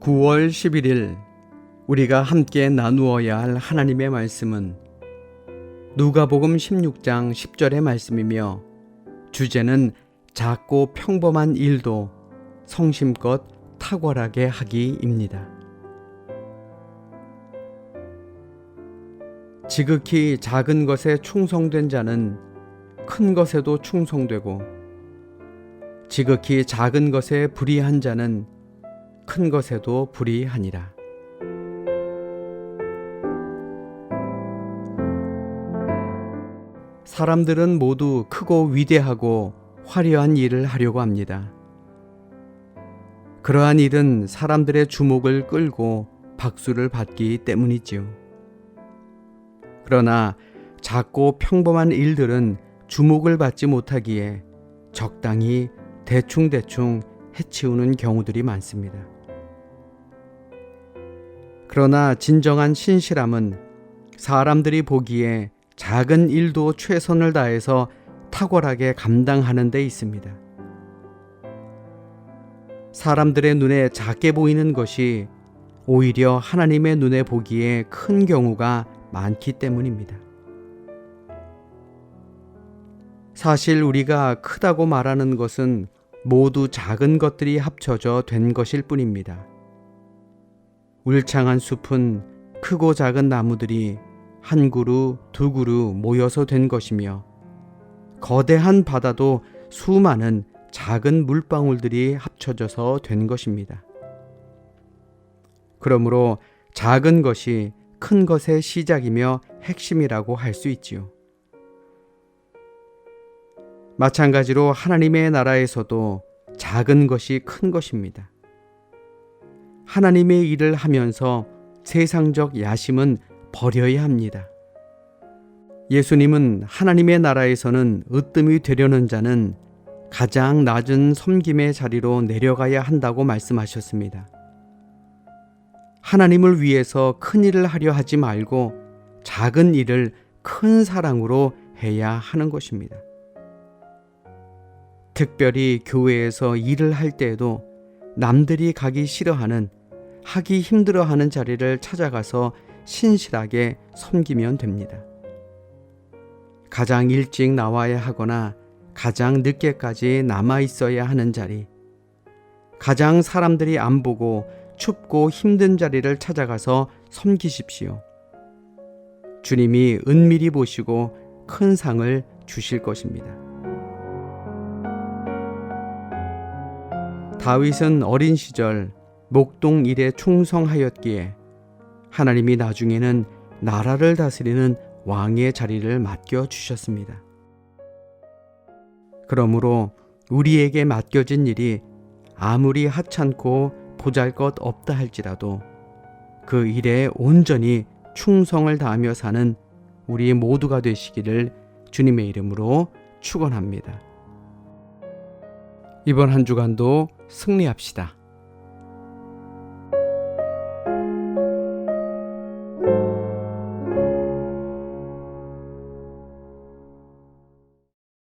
9월 11일 우리가 함께 나누어야 할 하나님의 말씀은 누가복음 16장 10절의 말씀이며 주제는 작고 평범한 일도 성심껏 탁월하게 하기입니다. 지극히 작은 것에 충성된 자는 큰 것에도 충성되고 지극히 작은 것에 불의한 자는 큰 것에도 불의하니라. 사람들은 모두 크고 위대하고 화려한 일을 하려고 합니다. 그러한 일은 사람들의 주목을 끌고 박수를 받기 때문이지요. 그러나 작고 평범한 일들은 주목을 받지 못하기에 적당히 대충대충 해치우는 경우들이 많습니다. 그러나 진정한 신실함은 사람들이 보기에 작은 일도 최선을 다해서 탁월하게 감당하는 데 있습니다. 사람들의 눈에 작게 보이는 것이 오히려 하나님의 눈에 보기에 큰 경우가 많기 때문입니다. 사실 우리가 크다고 말하는 것은 모두 작은 것들이 합쳐져 된 것일 뿐입니다. 울창한 숲은 크고 작은 나무들이 한 그루, 두 그루 모여서 된 것이며 거대한 바다도 수많은 작은 물방울들이 합쳐져서 된 것입니다. 그러므로 작은 것이 큰 것의 시작이며 핵심이라고 할 수 있지요. 마찬가지로 하나님의 나라에서도 작은 것이 큰 것입니다. 하나님의 일을 하면서 세상적 야심은 버려야 합니다. 예수님은 하나님의 나라에서는 으뜸이 되려는 자는 가장 낮은 섬김의 자리로 내려가야 한다고 말씀하셨습니다. 하나님을 위해서 큰 일을 하려 하지 말고 작은 일을 큰 사랑으로 해야 하는 것입니다. 특별히 교회에서 일을 할 때에도 남들이 가기 싫어하는, 하기 힘들어하는 자리를 찾아가서 신실하게 섬기면 됩니다. 가장 일찍 나와야 하거나 가장 늦게까지 남아 있어야 하는 자리, 가장 사람들이 안 보고 춥고 힘든 자리를 찾아가서 섬기십시오. 주님이 은밀히 보시고 큰 상을 주실 것입니다. 다윗은 어린 시절 목동 일에 충성하였기에 하나님이 나중에는 나라를 다스리는 왕의 자리를 맡겨주셨습니다. 그러므로 우리에게 맡겨진 일이 아무리 하찮고 보잘것없다 할지라도 그 일에 온전히 충성을 다하며 사는 우리 모두가 되시기를 주님의 이름으로 축원합니다. 이번 한 주간도 승리합시다.